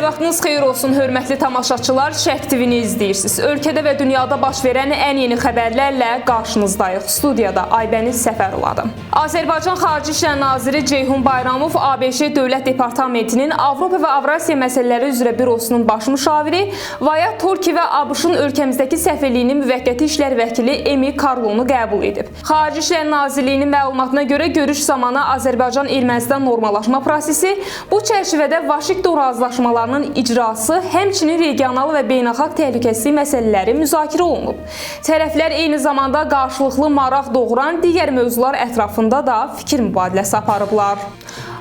Vaxtınız xeyir olsun, hörmətli tamaşaçılar. Şərq TV-ni izləyirsiniz. Ölkədə və dünyada baş verən ən yeni xəbərlərlə qarşınızdayıq. Studiyada Aybəniz Səfərovadır. Azərbaycan Xarici İşlər Naziri Ceyhun Bayramov ABŞ Dövlət Departamentinin Avropa və Avrasiya məsələləri üzrə bürosunun baş müşaviri Vaya Turki və ABŞ-ın ölkəmizdəki səfirliyinin müvəqqəti işlər vəkili Emi Karlonu qəbul edib. Xarici İşlər Nazirliyinin məlumatına görə görüş zamanı Azərbaycan-Ermənistan normallaşma prosesi, bu çərçivədə Vaşinqton razılaşmalarının icrası, həmçinin regional və beynəlxalq təhlükəsizlik məsələləri müzakirə olunub. Tərəflər eyni zamanda qarşılıqlı maraq doğuran digər mövzular ətrafında da fikir mübadiləsi aparıblar.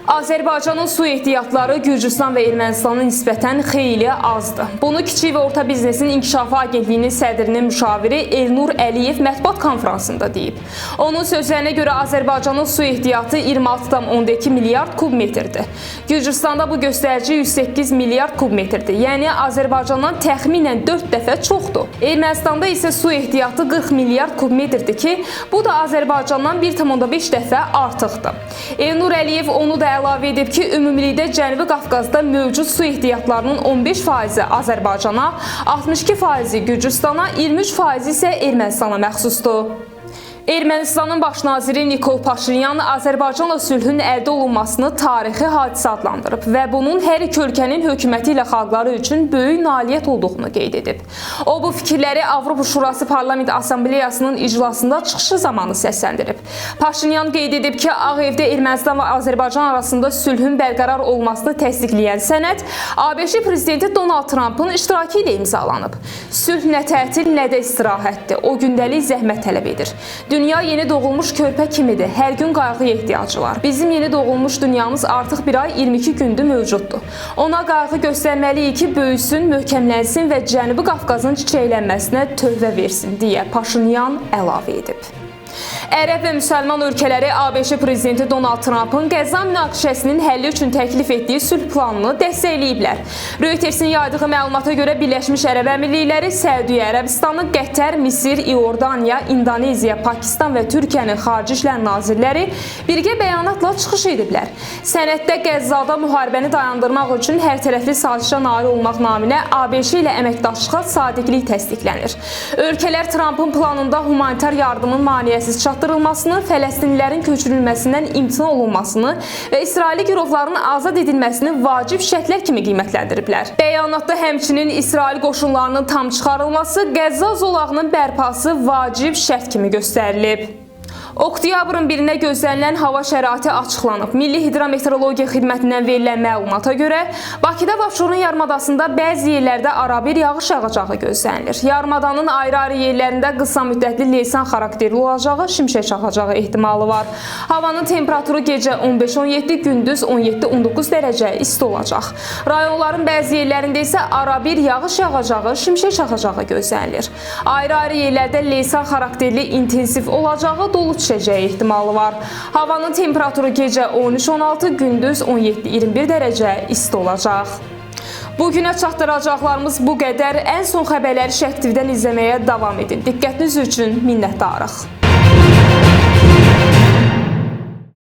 Azərbaycanın su ehtiyatları Gürcüstan və Ermənistana nisbətən xeyli azdır. Bunu Kiçik və Orta Biznesin İnkişafı Agentliyinin sədrinin müşaviri Elnur Əliyev mətbuat konfransında deyib. Onun sözlərinə görə Azərbaycanın su ehtiyatı 26,2 milyard kubmetrdir. Gürcüstanda bu göstərici 108 milyard kubmetrdir. Yəni Azərbaycandan təxminən 4 dəfə çoxdur. Ermənistanda isə su ehtiyatı 40 milyard kubmetrdir ki, bu da Azərbaycandan 1,5 dəfə artıqdır. Elnur Əliyev onu da əlavə edib ki, ümumilikdə Cənubi Qafqazda mövcud su ehtiyatlarının 15% Azərbaycana, 62% Gürcüstana, 23% isə Ermənistana məxsusdur. Ermənistanın baş naziri Nikol Paşinyan Azərbaycanla sülhün əldə olunmasını tarixi hadisə adlandırıb və bunun hər iki ölkənin hökuməti ilə xalqları üçün böyük nailiyyət olduğunu qeyd edib. O, bu fikirləri Avropa Şurası Parlament Assambleyasının iclasında çıxışı zamanı səsləndirib. Paşinyan qeyd edib ki, Ağ Evdə Ermənistan və Azərbaycan arasında sülhün bərqərar olmasını təsdiqləyən sənəd ABŞ prezidenti Donald Trumpın iştirakı ilə imzalanıb. Sülh nə tətil, nə də istirahətdir. O gündəlik zəhmət tələb edir. Dünya yeni doğulmuş körpə kimidir. Hər gün qayğıya ehtiyacı var. Bizim yeni doğulmuş dünyamız artıq bir ay 22 gündür mövcuddur. Ona qayğı göstərməliyik ki, böyüsün, möhkəmlənsin və Cənubi Qafqazın çiçəklənməsinə tövbə versin, deyə Paşinyan əlavə edib. Ərəb və müsəlman ölkələri ABŞ prezidenti Donald Trumpın Qəzza münaqişəsinin həlli üçün təklif etdiyi sülh planını dəstəkləyiblər. Reutersin yaydığı məlumata görə Birləşmiş Ərəb Əmirlikləri, Səudiyyə Ərəbistanı, Qətər, Misir, İordaniya, İndoneziya, Pakistan və Türkiyənin xarici işlər nazirləri birgə bəyanatla çıxış ediblər. Sənəddə Qəzzada müharibəni dayandırmaq üçün hərtərəfli sazişə nail olmaq naminə ABŞ ilə əməkdaşlığa sadiqlik təsdiqlənir. Ölkələr Trumpın planında humanitar yardımın maneəsiz çatdırılmasını, Fələstinlilərin köçürülməsindən imtina olunmasını və İsraili girovların azad edilməsini vacib şərtlər kimi qiymətləndiriblər. Bəyanatda həmçinin İsrail qoşunlarının tam çıxarılması, Qəzza zolağının bərpası vacib şərt kimi göstərilib. Oktyabrın 1-nə gözlənilən hava şəraiti açıqlanıb. Milli Hidrometeorologiya Xidmətindən verilən məlumata görə Bakıda və Abşeron yarımadasında bəzi yerlərdə arabir yağış yağacağı gözlənilir. Yarımadanın ayrı-ayrı yerlərində qısa müddətli leysan xarakterli olacağı, şimşək çaxacağı ehtimalı var. Havanın temperaturu gecə 15-17, gündüz 17-19 dərəcə isti olacaq. Rayonların bəzi yerlərində isə arabir yağış yağacağı, şimşək çaxacağı gözlənilir. Ayrı-ayrı yerlərdə leysan xarakterli intensiv olacağı, dolu düşəcəyi ehtimalı var. Havanın temperaturu gecə 13-16, gündüz 17-21 dərəcə isti olacaq. Bugünə çatdıracaqlarımız bu qədər. Ən son xəbərləri Şərq TV-dən izləməyə davam edin. Diqqətiniz üçün minnətdarıq.